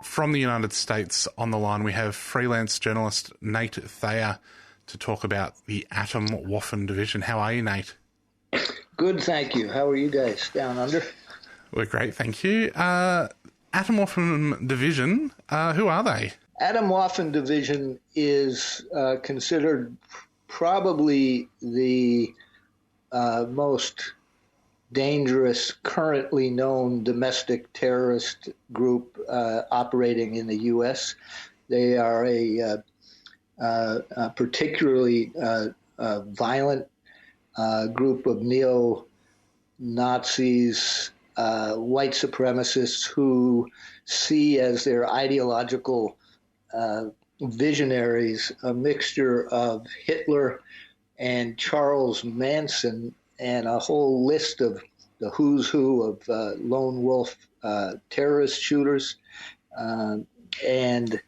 from the United States on the line, we have freelance journalist Nate Thayer to talk about the Atomwaffen division. How are you, Nate? Good, thank you. How are you guys down under? We're great, thank you. Atomwaffen division, who are they? Atomwaffen division is considered probably the most dangerous currently known domestic terrorist group operating in the U.S. They are a particularly violent group of neo-Nazis, white supremacists who see as their ideological visionaries a mixture of Hitler and Charles Manson and a whole list of the who's who of lone wolf terrorist shooters. They're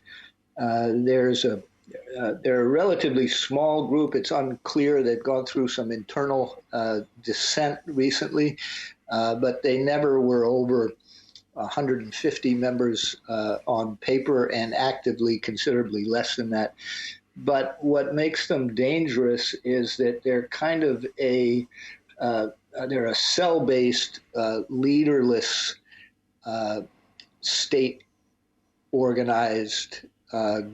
a relatively small group. It's unclear. They've gone through some internal dissent recently, but they never were over 150 members on paper and actively considerably less than that. But what makes them dangerous is that they're kind of they're a cell-based, leaderless, state-organized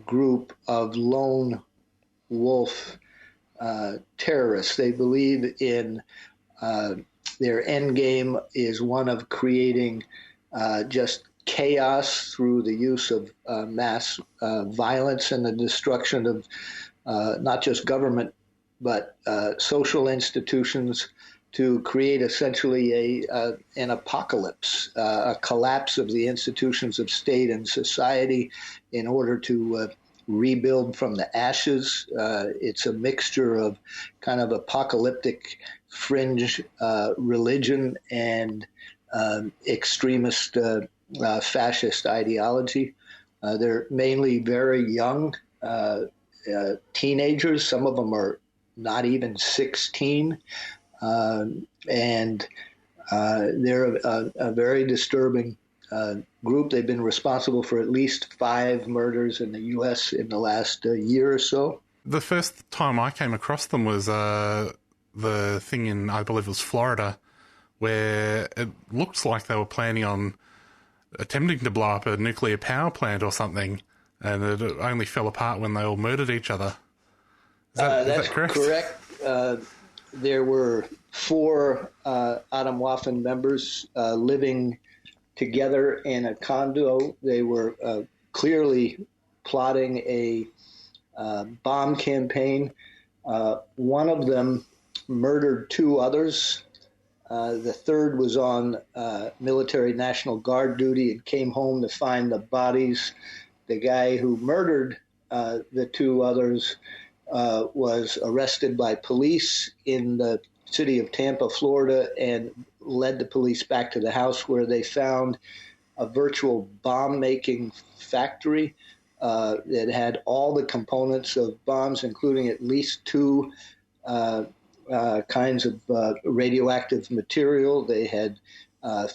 group of lone wolf terrorists. They believe in their end game is one of creating just chaos through the use of mass violence and the destruction of not just government but social institutions, to create essentially an apocalypse, a collapse of the institutions of state and society in order to rebuild from the ashes. It's a mixture of kind of apocalyptic fringe religion and extremist fascist ideology. They're mainly very young teenagers. Some of them are not even 16. And they're a very disturbing group. They've been responsible for at least 5 murders in the U.S. in the last year or so. The first time I came across them was the thing in, I believe it was Florida, where it looked like they were planning on attempting to blow up a nuclear power plant or something, and it only fell apart when they all murdered each other. Is that correct? Correct. There were 4 Atomwaffen members living together in a condo. They were clearly plotting a bomb campaign. One of them murdered 2 others. The third was on military National Guard duty and came home to find the bodies. The guy who murdered the 2 others was arrested by police in the city of Tampa, Florida, and led the police back to the house where they found a virtual bomb-making factory that had all the components of bombs, including at least 2 kinds of radioactive material. They had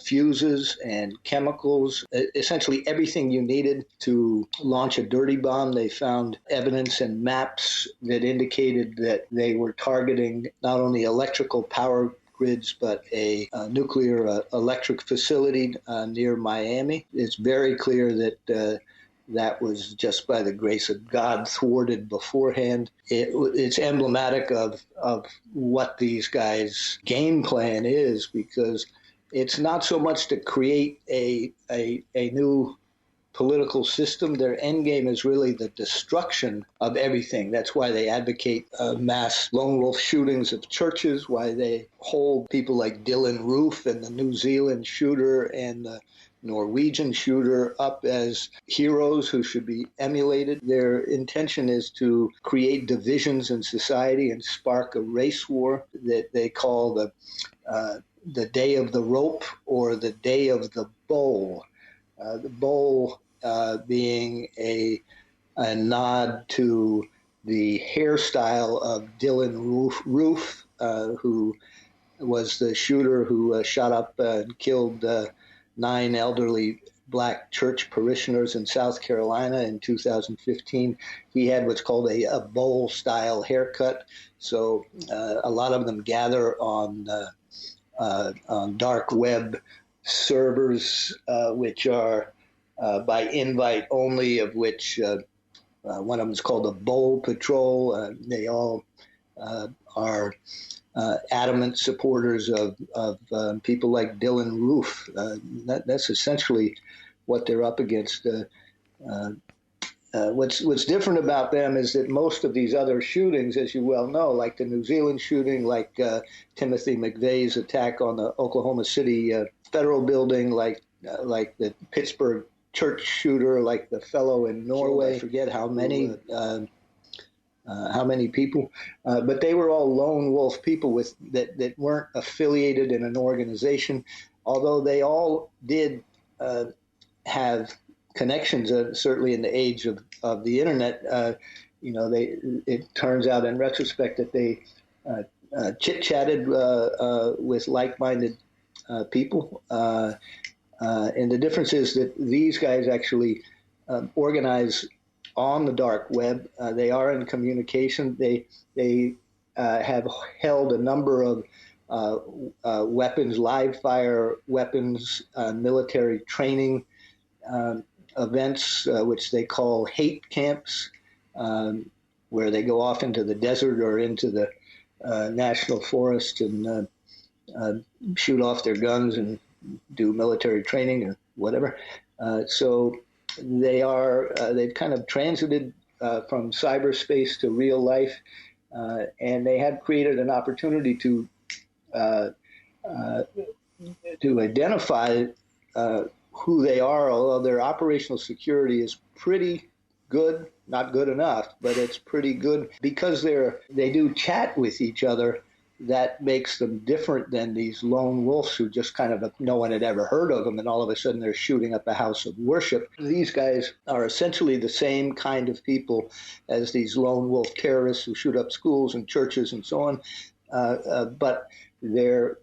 fuses and chemicals, essentially everything you needed to launch a dirty bomb. They found evidence and maps that indicated that they were targeting not only electrical power grids, but a nuclear electric facility near Miami. It's very clear that that was just by the grace of God thwarted beforehand. It's emblematic of what these guys' game plan is, because it's not so much to create a new political system. Their end game is really the destruction of everything. That's why they advocate mass lone wolf shootings of churches, why they hold people like Dylan Roof and the New Zealand shooter and the Norwegian shooter up as heroes who should be emulated. Their intention is to create divisions in society and spark a race war that they call the day of the rope or the day of the bowl. The bowl being a nod to the hairstyle of Dylan Roof, who was the shooter who shot up and killed 9 elderly black church parishioners in South Carolina in 2015. He had what's called a bowl-style haircut. So a lot of them gather on dark web servers, which are by invite only, of which one of them is called the Bowl Patrol. They all are adamant supporters of people like Dylan Roof. That's essentially what they're up against. What's different about them is that most of these other shootings, as you well know, like the New Zealand shooting, like Timothy McVeigh's attack on the Oklahoma City federal building, like the Pittsburgh church shooter, like the fellow in Norway. I forget how many people, but they were all lone wolf people that weren't affiliated in an organization, although they all did have connections, certainly in the age of the internet. It turns out in retrospect that they chit-chatted with like-minded people. And the difference is that these guys actually organize on the dark web. They are in communication. They have held a number of weapons, live fire weapons, military training events, which they call hate camps, where they go off into the desert or into the national forest and shoot off their guns and do military training or whatever. So they've kind of transited from cyberspace to real life, and they have created an opportunity to identify who they are, although their operational security is pretty good, not good enough, but it's pretty good because they do chat with each other. That makes them different than these lone wolves who just kind of, no one had ever heard of them, and all of a sudden they're shooting up a house of worship. These guys are essentially the same kind of people as these lone wolf terrorists who shoot up schools and churches and so on, but they're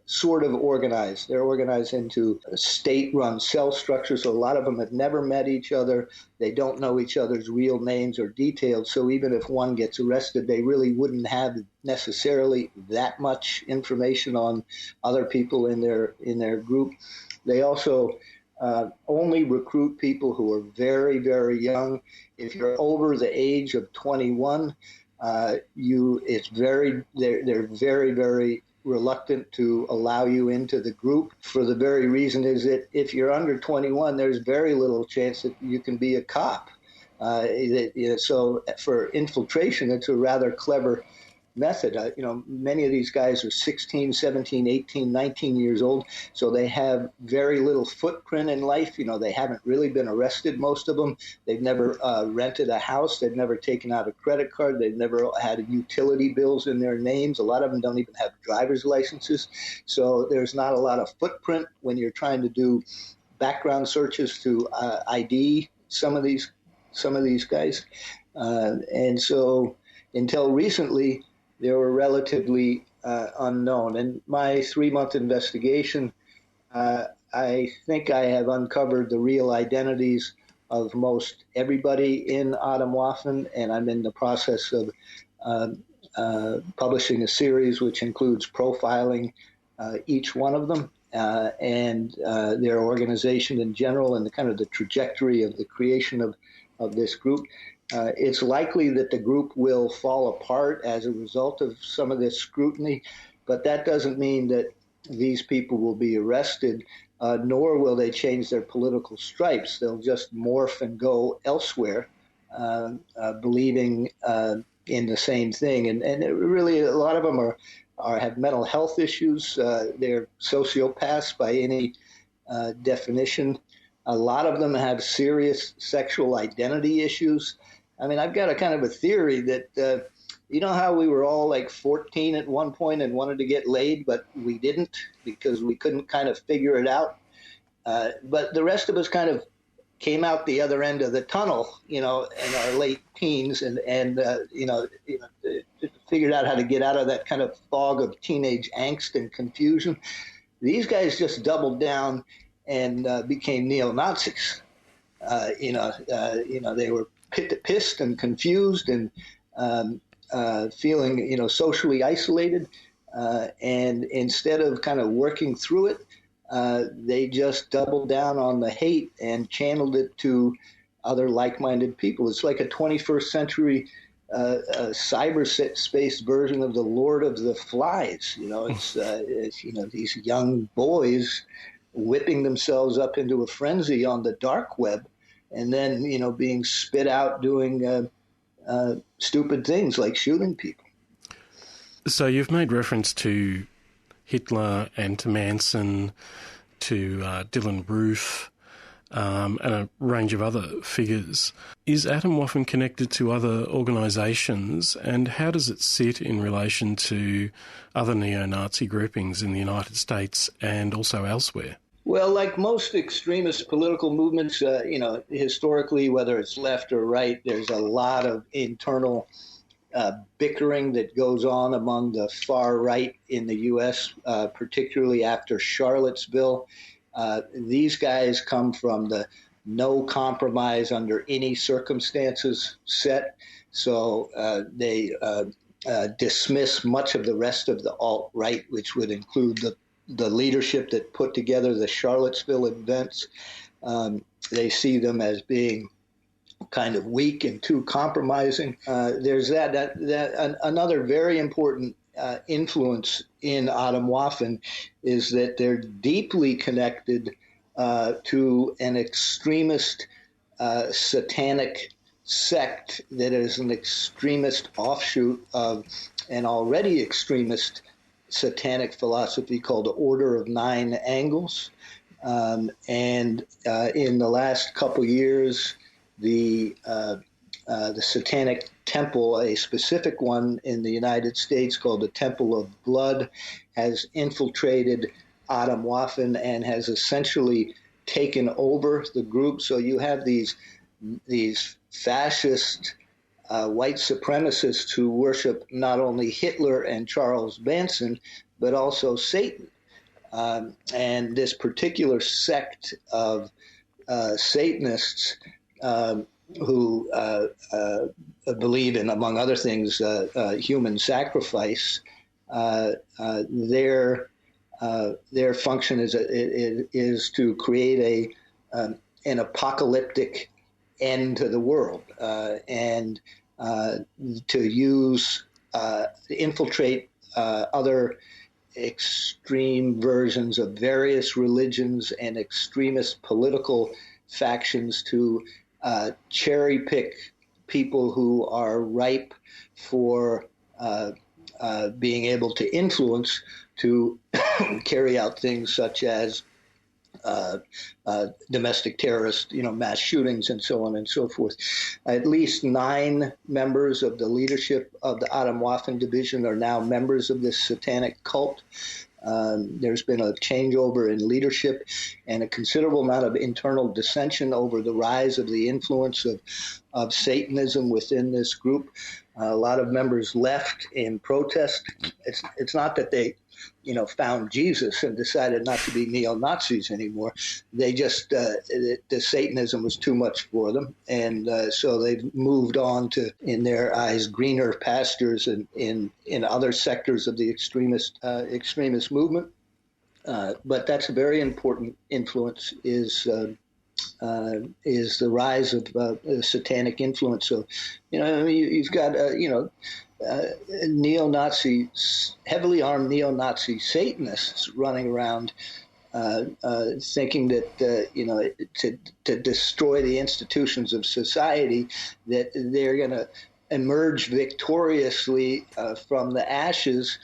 sort of organized. They're organized into state-run cell structures. So a lot of them have never met each other. They don't know each other's real names or details. So even if one gets arrested, they really wouldn't have necessarily that much information on other people in their group. They also only recruit people who are very, very young. If you're over the age of 21, they're very, very reluctant to allow you into the group for the very reason is that if you're under 21, there's very little chance that you can be a cop. So for infiltration, it's a rather clever method. Many of these guys are 16, 17, 18, 19 years old, so they have very little footprint in life. They haven't really been arrested, most of them. They've never rented a house. They've never taken out a credit card. They've never had utility bills in their names. A lot of them don't even have driver's licenses. So there's not a lot of footprint when you're trying to do background searches to ID some of these guys. And so until recently, they were relatively unknown. In my 3-month investigation, I think I have uncovered the real identities of most everybody in Atomwaffen, and I'm in the process of publishing a series which includes profiling each one of them and their organization in general and the trajectory of the creation of this group. It's likely that the group will fall apart as a result of some of this scrutiny, but that doesn't mean that these people will be arrested, nor will they change their political stripes. They'll just morph and go elsewhere, believing in the same thing. And really, a lot of them have mental health issues. They're sociopaths by any definition. A lot of them have serious sexual identity issues. I mean, I've got a kind of a theory that, how we were all like 14 at one point and wanted to get laid, but we didn't because we couldn't kind of figure it out. But the rest of us kind of came out the other end of the tunnel, in our late teens and figured out how to get out of that kind of fog of teenage angst and confusion. These guys just doubled down and became neo-Nazis. They were pissed and confused and feeling, socially isolated. And instead of kind of working through it, they just doubled down on the hate and channeled it to other like-minded people. It's like a 21st century cyberspace version of the Lord of the Flies. It's these young boys whipping themselves up into a frenzy on the dark web, and then being spit out doing stupid things like shooting people. So you've made reference to Hitler and to Manson, to Dylan Roof, and a range of other figures. Is Atomwaffen connected to other organisations, and how does it sit in relation to other neo-Nazi groupings in the United States and also elsewhere? Well, like most extremist political movements, historically, whether it's left or right, there's a lot of internal bickering that goes on among the far right in the U.S., particularly after Charlottesville. These guys come from the no compromise under any circumstances set, so they dismiss much of the rest of the alt-right, which would include the leadership that put together the Charlottesville events. They see them as being kind of weak and too compromising. There's another very important influence in Atomwaffen is that they're deeply connected to an extremist satanic sect that is an extremist offshoot of an already extremist satanic philosophy called the Order of Nine Angles. And in the last couple years, the Satanic Temple, a specific one in the United States called the Temple of Blood, has infiltrated Atomwaffen and has essentially taken over the group. So you have these fascist white supremacists who worship not only Hitler and Charles Manson, but also Satan. And this particular sect of Satanists who believe in, among other things, human sacrifice, their function is to create an apocalyptic end to the world and to infiltrate other extreme versions of various religions and extremist political factions to cherry pick people who are ripe for being able to influence to carry out things such as domestic terrorist, mass shootings and so on and so forth. At least 9 members of the leadership of the Atomwaffen division are now members of this satanic cult. There's been a changeover in leadership and a considerable amount of internal dissension over the rise of the influence of Satanism within this group. A lot of members left in protest. It's not that they found Jesus and decided not to be neo-Nazis anymore. They just, the Satanism was too much for them. And so they've moved on to, in their eyes, greener pastures in other sectors of the extremist movement. But that's a very important influence is the rise of satanic influence. So, you've got, neo-Nazi, heavily armed neo-Nazi Satanists running around thinking that, to destroy the institutions of society, that they're going to emerge victoriously from the ashes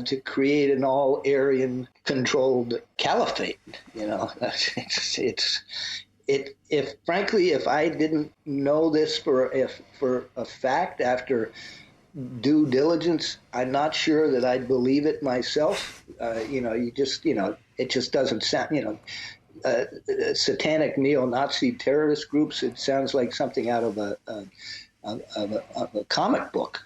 to create an all-Aryan controlled caliphate. If I didn't know this for a fact after due diligence, I'm not sure that I'd believe it myself. It just doesn't sound, satanic neo-Nazi terrorist groups. It sounds like something out of of a comic book.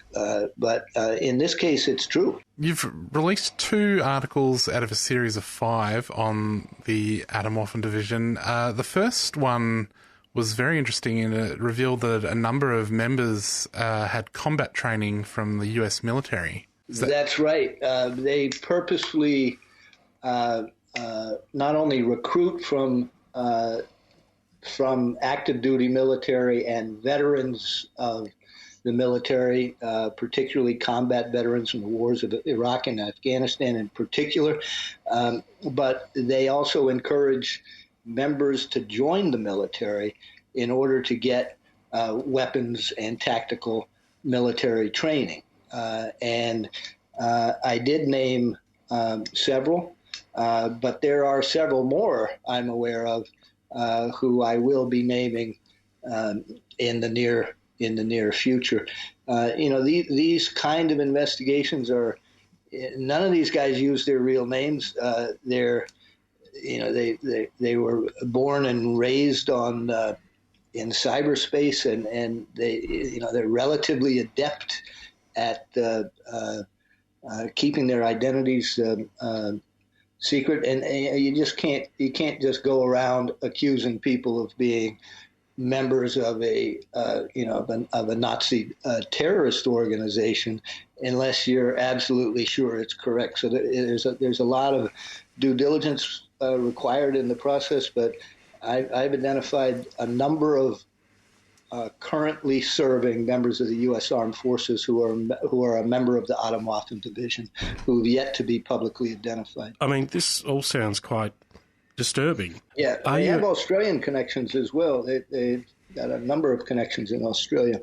But in this case, it's true. You've released 2 articles out of a series of 5 on the Atomwaffen division. The first one was very interesting, and it revealed that a number of members had combat training from the US military. That's right. They purposely not only recruit from active duty military and veterans of the military, particularly combat veterans from the wars of Iraq and Afghanistan in particular, but they also encourage members to join the military in order to get weapons and tactical military training. And I did name several, but there are several more I'm aware of who I will be naming in the near future. These kind of investigations are. None of these guys use their real names. They were born and raised on in cyberspace, and they're relatively adept at keeping their identities secret, and you can't just go around accusing people of being members of a Nazi terrorist organization unless you're absolutely sure it's correct. So there's a lot of due diligence required in the process, but I've identified a number of currently serving members of the U.S. Armed Forces who are a member of the Atomwaffen division who have yet to be publicly identified. I mean, this all sounds quite disturbing. Yeah, they have Australian connections as well. They've got a number of connections in Australia.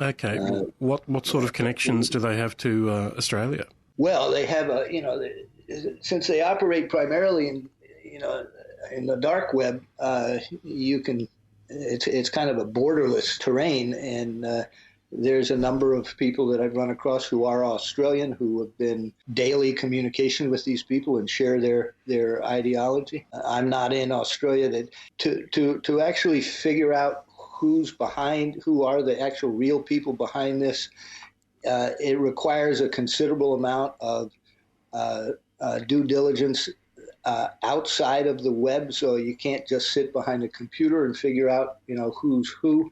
Okay, what sort of connections do they have to Australia? Well, they have since they operate primarily in the dark web, it's kind of a borderless terrain, and there's a number of people that I've run across who are Australian who have been daily communication with these people and share their ideology. I'm not in Australia to actually figure out who are the actual real people behind this. It requires a considerable amount of due diligence outside of the web, so you can't just sit behind a computer and figure out, who's who.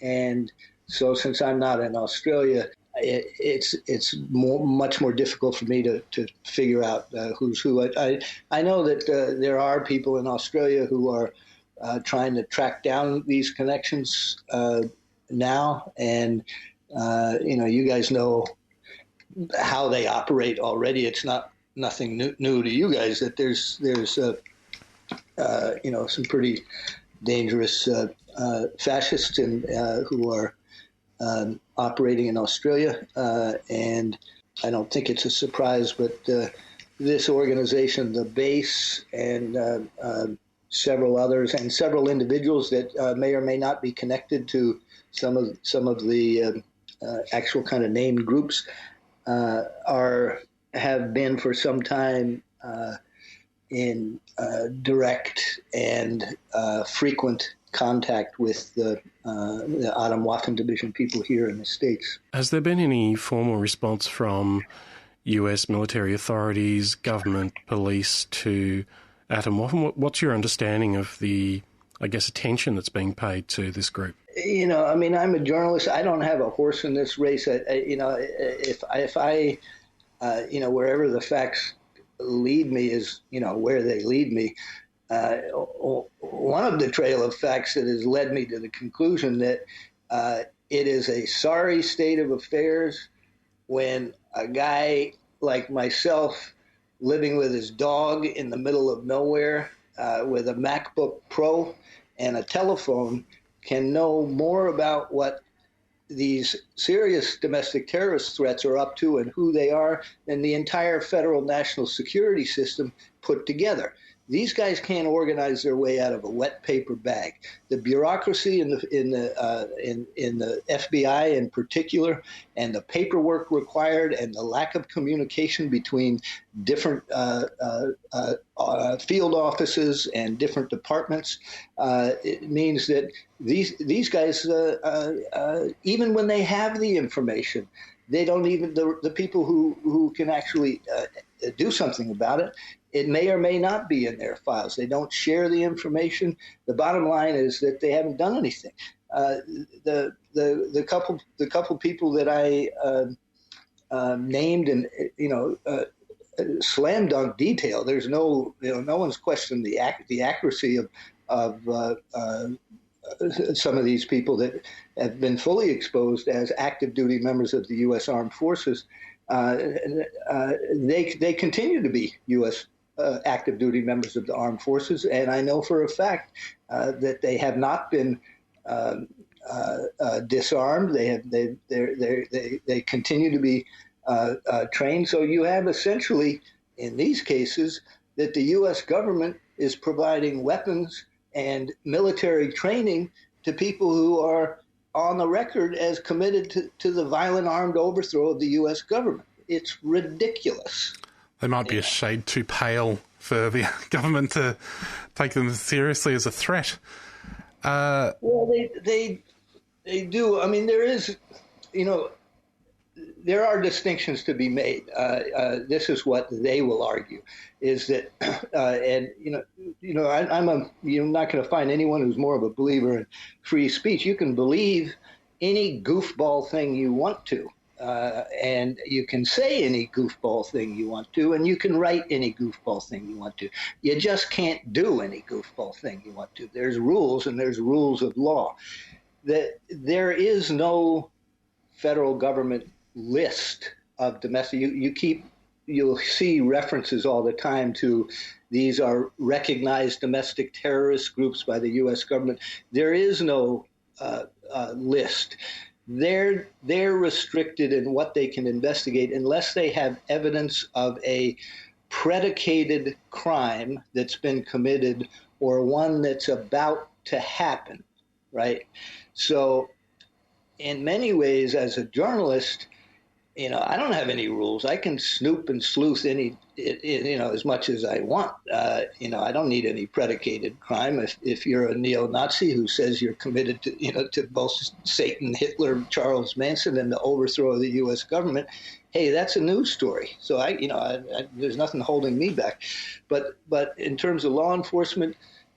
And so, since I'm not in Australia, it's much more difficult for me to figure out who's who. I know that there are people in Australia who are trying to track down these connections now, and you guys know how they operate already. It's nothing new to you guys that there's some pretty dangerous fascists who are operating in Australia, and I don't think it's a surprise, but this organization, the base, and several others and several individuals that may or may not be connected to some of the actual kind of named groups have been for some time in direct and frequent contact with the Atomwaffen division people here in the States. Has there been any formal response from US military authorities, government, police to Atomwaffen? What's your understanding of the, attention that's being paid to this group? I'm a journalist. I don't have a horse in this race. If I wherever the facts lead me is, where they lead me. One of the trail of facts that has led me to the conclusion that it is a sorry state of affairs when a guy like myself living with his dog in the middle of nowhere with a MacBook Pro and a telephone can know more about what these serious domestic terrorist threats are up to and who they are than the entire federal national security system put together. these guys can't organize their way out of a wet paper bag. The bureaucracy in the FBI in particular, and the paperwork required, and the lack of communication between different field offices and different departments, it means that these guys, even when they have the information, they don't even the people who can actually do something about it. It may or may not be in their files. They don't share the information. The bottom line is that they haven't done anything. The couple people that I named and slam dunk detail. There's no one's questioned the accuracy of some of these people that have been fully exposed as active duty members of the U.S. Armed Forces. They continue to be U.S. Active duty members of the armed forces, and I know for a fact that they have not been disarmed. They continue to be trained. So you have essentially, in these cases, that the U.S. government is providing weapons and military training to people who are on the record as committed to the violent armed overthrow of the U.S. government. It's ridiculous. They might be a shade too pale for the government to take them seriously as a threat. Well, they do. I mean, there is, there are distinctions to be made. This is what they will argue, is that, and you're not going to find anyone who's more of a believer in free speech. You can believe any goofball thing you want to. And you can say any goofball thing you want to, and you can write any goofball thing you want to. You just can't do any goofball thing you want to. There's rules, and there's rules of law. There is no federal government list of domestic. You'll see references all the time to these are recognized domestic terrorist groups by the U.S. government. There is no list. They're restricted in what they can investigate unless they have evidence of a predicated crime that's been committed or one that's about to happen, right? So in many ways, as a journalist, I don't have any rules. I can snoop and sleuth as much as I want. I don't need any predicated crime. If you're a neo-Nazi who says you're committed to both Satan, Hitler, Charles Manson, and the overthrow of the U.S. government, hey, that's a news story. So there's nothing holding me back. But in terms of law enforcement,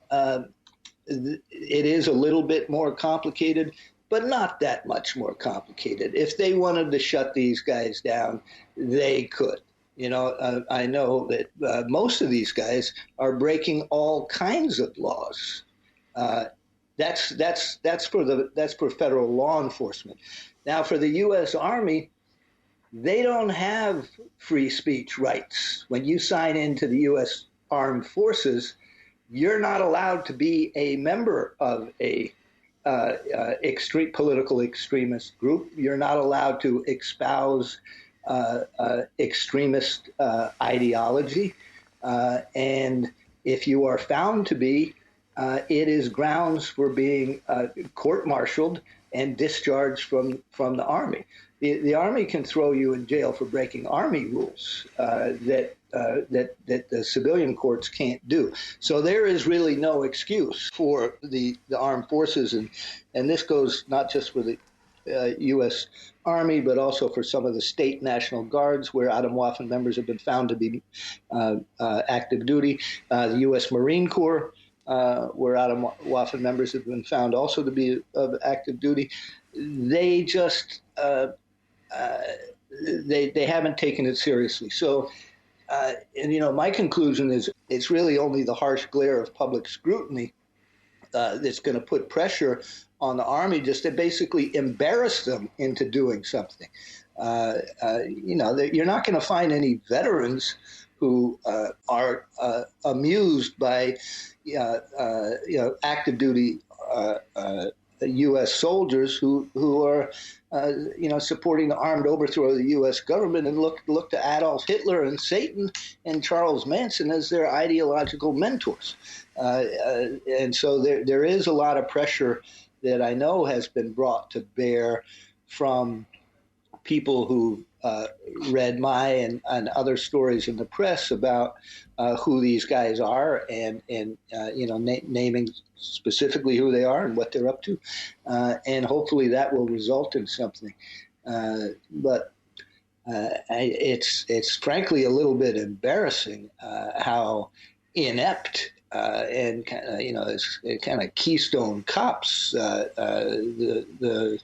it is a little bit more complicated, but not that much more complicated. If they wanted to shut these guys down, they could. I know that most of these guys are breaking all kinds of laws. That's for federal law enforcement. Now, for the U.S. Army, they don't have free speech rights. When you sign into the U.S. Armed Forces, you're not allowed to be a member of a extreme political extremist group. You're not allowed to espouse extremist ideology. And if you are found to be, it is grounds for being court-martialed and discharged from the Army. The Army can throw you in jail for breaking Army rules that the civilian courts can't do. So there is really no excuse for the armed forces, and this goes not just for the U.S. Army, but also for some of the state National Guards where Atomwaffen members have been found to be active duty, the U.S. Marine Corps, where Atomwaffen members have been found also to be of active duty. They just they haven't taken it seriously. So, my conclusion is it's really only the harsh glare of public scrutiny that's going to put pressure on the Army just to basically embarrass them into doing something. You're not going to find any veterans who are amused by active duty U.S. soldiers who are supporting the armed overthrow of the U.S. government, and look to Adolf Hitler and Satan and Charles Manson as their ideological mentors. And so there is a lot of pressure that I know has been brought to bear from people who read my and other stories in the press about who these guys are, and naming specifically who they are and what they're up to, and hopefully that will result in something. But it's frankly a little bit embarrassing how inept and it's kind of Keystone Cops the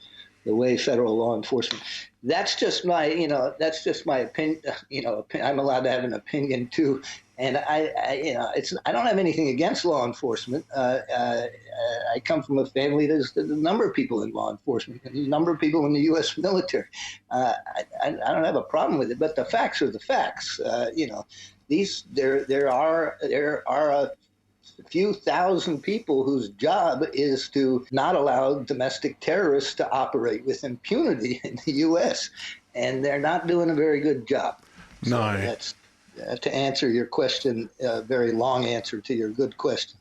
way federal law enforcement. That's just my opinion. I'm allowed to have an opinion too, and I don't have anything against law enforcement. I come from a family. There's a number of people in law enforcement. There's a number of people in the U.S. military. I don't have a problem with it, but the facts are the facts. There are a few thousand people whose job is to not allow domestic terrorists to operate with impunity in the U.S., and they're not doing a very good job. No. So that's to answer your question, a very long answer to your good question.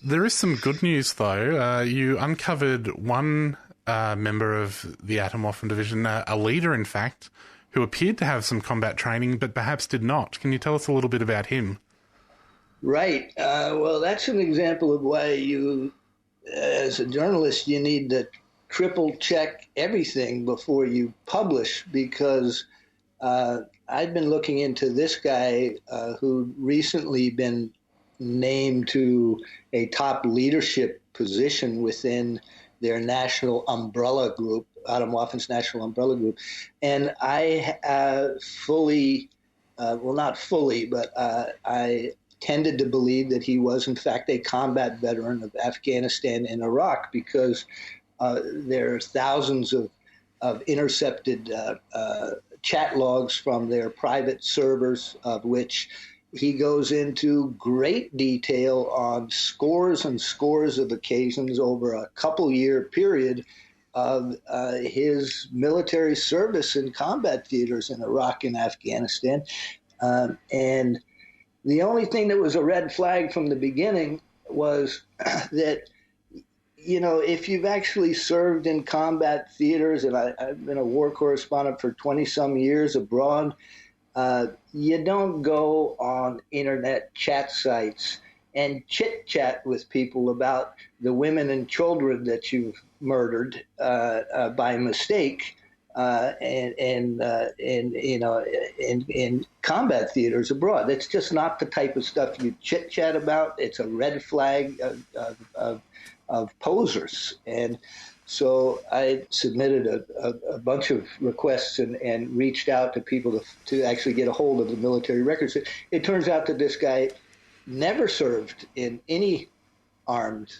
There is some good news, though. You uncovered one member of the Atomwaffen division, a leader, in fact, who appeared to have some combat training, but perhaps did not. Can you tell us a little bit about him? Right. Well, that's an example of why you, as a journalist, you need to triple check everything before you publish, because I've been looking into this guy who'd recently been named to a top leadership position within their national umbrella group, Atomwaffen's national umbrella group. And I not fully, but I tended to believe that he was, in fact, a combat veteran of Afghanistan and Iraq, because there are thousands of intercepted chat logs from their private servers, of which he goes into great detail on scores and scores of occasions over a couple-year period of his military service in combat theaters in Iraq and Afghanistan. And the only thing that was a red flag from the beginning was that, if you've actually served in combat theaters, and I've been a war correspondent for 20-some years abroad, you don't go on internet chat sites and chit-chat with people about the women and children that you've murdered by mistake. In combat theaters abroad. That's just not the type of stuff you chit-chat about. It's a red flag of posers. And so I submitted a bunch of requests and reached out to people to actually get a hold of the military records. It turns out that this guy never served in any armed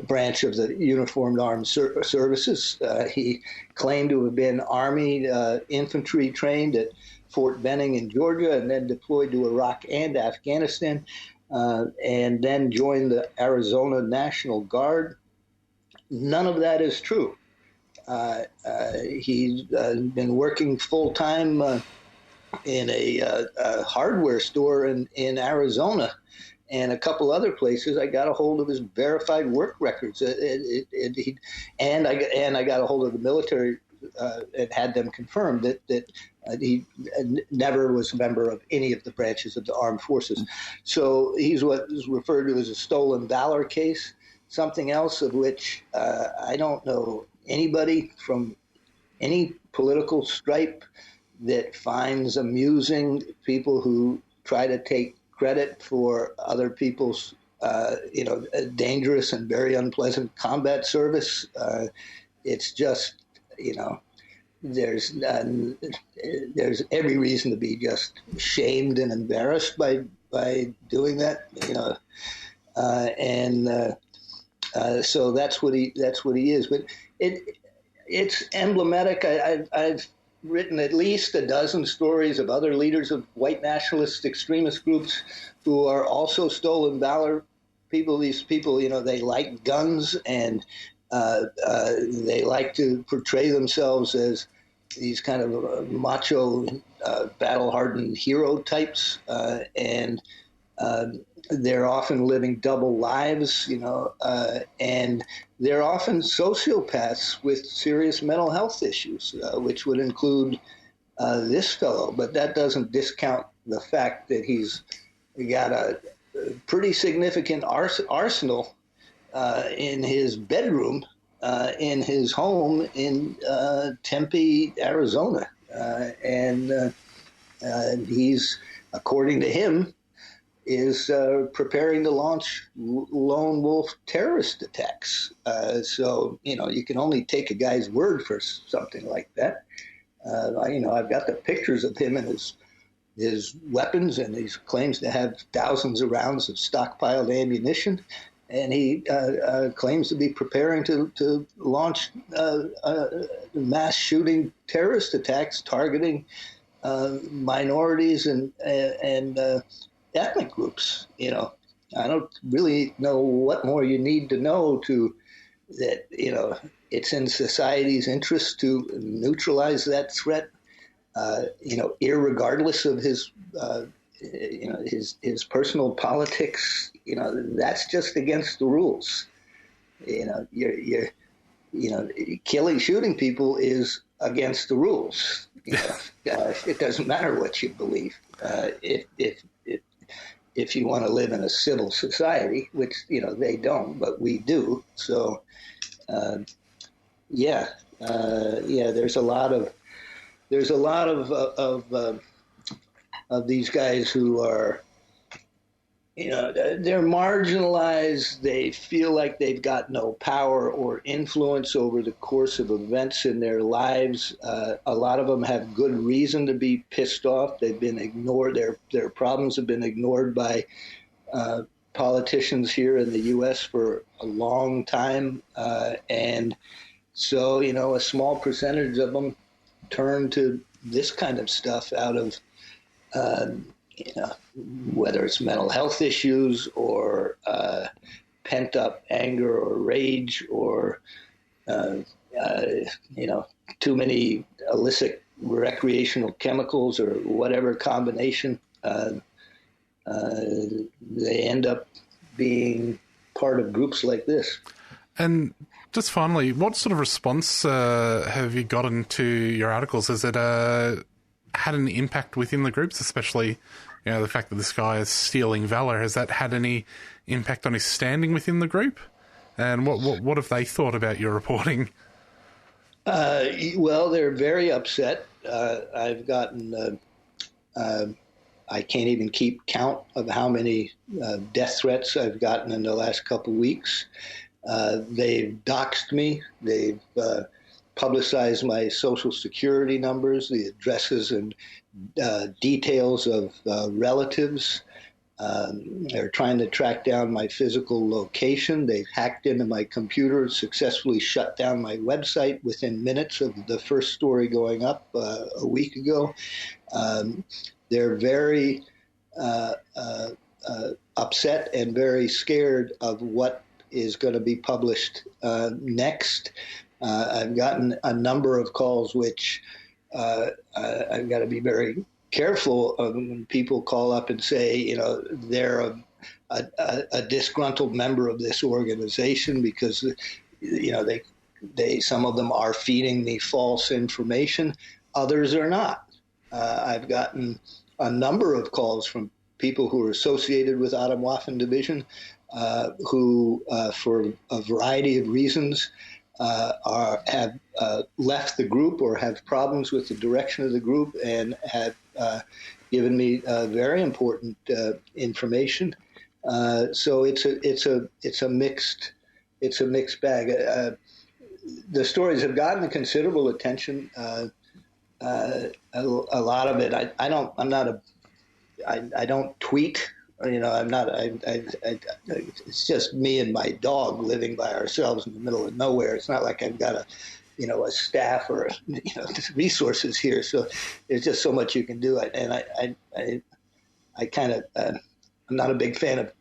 branch of the uniformed armed services. He claimed to have been Army infantry trained at Fort Benning in Georgia, and then deployed to Iraq and Afghanistan, and then joined the Arizona National Guard. None of that is true. He's been working full-time in a hardware store in Arizona, and a couple other places. I got a hold of his verified work records, and I got a hold of the military and had them confirm that he never was a member of any of the branches of the armed forces. So he's what is referred to as a stolen valor case, something else of which I don't know anybody from any political stripe that finds amusing people who try to take credit for other people's, dangerous and very unpleasant combat service. It's just, there's every reason to be just shamed and embarrassed by doing that, so that's what he is. But it's emblematic. I've written at least a dozen stories of other leaders of white nationalist extremist groups who are also stolen valor These people, they like guns, and they like to portray themselves as these kind of macho, battle-hardened hero types, and they're often living double lives, and they're often sociopaths with serious mental health issues, which would include this fellow. But that doesn't discount the fact that he's got a pretty significant arsenal in his bedroom in his home in Tempe, Arizona. And he's, according to him, is preparing to launch lone wolf terrorist attacks. So, you can only take a guy's word for something like that. I've got the pictures of him and his weapons, and he claims to have thousands of rounds of stockpiled ammunition. And he claims to be preparing to launch mass shooting terrorist attacks targeting minorities and ethnic groups. I don't really know what more you need to know that it's in society's interest to neutralize that threat. Irregardless of his personal politics, that's just against the rules. Shooting people is against the rules. It doesn't matter what you believe. If you want to live in a civil society, which they don't, but we do. So, there's a lot of these guys who are, they're marginalized. They feel like they've got no power or influence over the course of events in their lives. A lot of them have good reason to be pissed off. They've been ignored. Their problems have been ignored by politicians here in the U.S. for a long time. And so, a small percentage of them turn to this kind of stuff out of, whether it's mental health issues or pent up anger or rage or, too many illicit recreational chemicals or whatever combination, they end up being part of groups like this. And just finally, what sort of response have you gotten to your articles? Has it had an impact within the groups, especially the fact that this guy is stealing valor? Has that had any impact on his standing within the group? And what have they thought about your reporting? Well, they're very upset. I've gotten, I can't even keep count of how many death threats I've gotten in the last couple of weeks. They've doxed me. They've publicized my Social Security numbers, the addresses and details of relatives. They're trying to track down my physical location. They've hacked into my computer, successfully shut down my website within minutes of the first story going up a week ago. They're very upset and very scared of what is going to be published next. I've gotten a number of calls, which I've got to be very careful of when people call up and say, they're a disgruntled member of this organization because, they some of them are feeding me false information. Others are not. I've gotten a number of calls from people who are associated with Atomwaffen Division who, for a variety of reasons, have left the group or have problems with the direction of the group and have given me very important information. So it's a mixed bag. The stories have gotten considerable attention. A lot of it, I don't tweet. I'm not. It's just me and my dog living by ourselves in the middle of nowhere. It's not like I've got a staff or resources here. So there's just so much you can do. And I kind of, I'm not a big fan of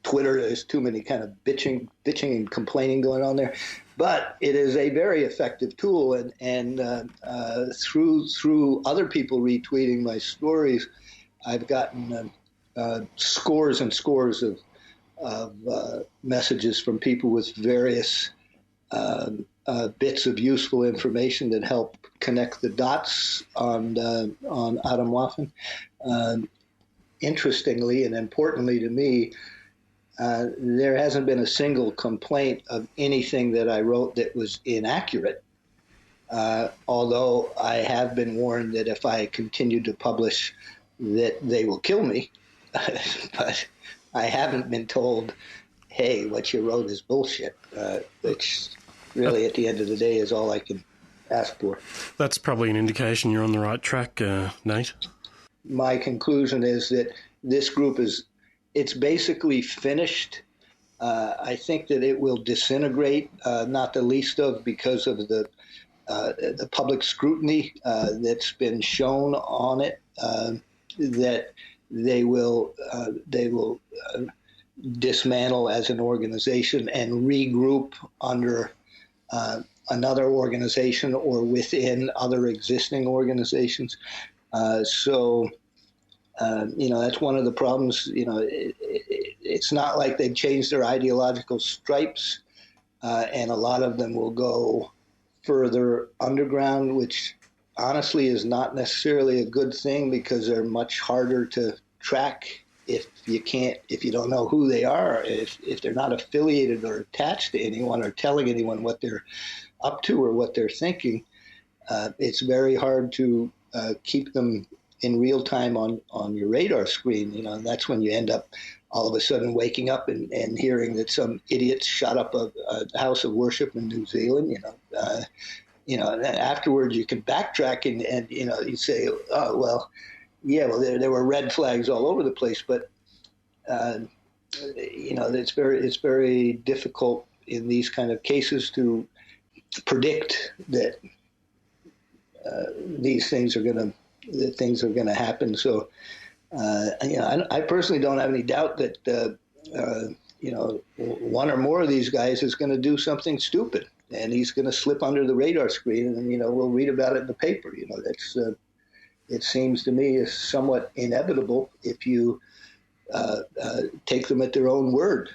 Twitter. There's too many kind of bitching and complaining going on there. But it is a very effective tool, and through other people retweeting my stories, I've gotten scores and scores of messages from people with various bits of useful information that help connect the dots on Atomwaffen. Interestingly and importantly to me, there hasn't been a single complaint of anything that I wrote that was inaccurate, although I have been warned that if I continue to publish that they will kill me. But I haven't been told, hey, what you wrote is bullshit, which really at the end of the day is all I can ask for. That's probably an indication you're on the right track, Nate. My conclusion is that this group it's basically finished. I think that it will disintegrate, not the least of because of the public scrutiny that's been shown on it, that they will dismantle as an organization and regroup under another organization or within other existing organizations. That's one of the problems. It's not like they've changed their ideological stripes, and a lot of them will go further underground, which honestly is not necessarily a good thing because they're much harder to track if you don't know who they are, if they're not affiliated or attached to anyone or telling anyone what they're up to or what they're thinking. It's very hard to keep them in real time on your radar screen, and that's when you end up all of a sudden waking up and hearing that some idiot shot up a house of worship in New Zealand, and then afterwards you can backtrack and you say, oh, well, yeah, well, there were red flags all over the place, but, it's very difficult in these kind of cases to predict that these things are going to happen. So, I personally don't have any doubt that, one or more of these guys is going to do something stupid and he's going to slip under the radar screen and, we'll read about it in the paper. That's, it seems to me is somewhat inevitable if you take them at their own word.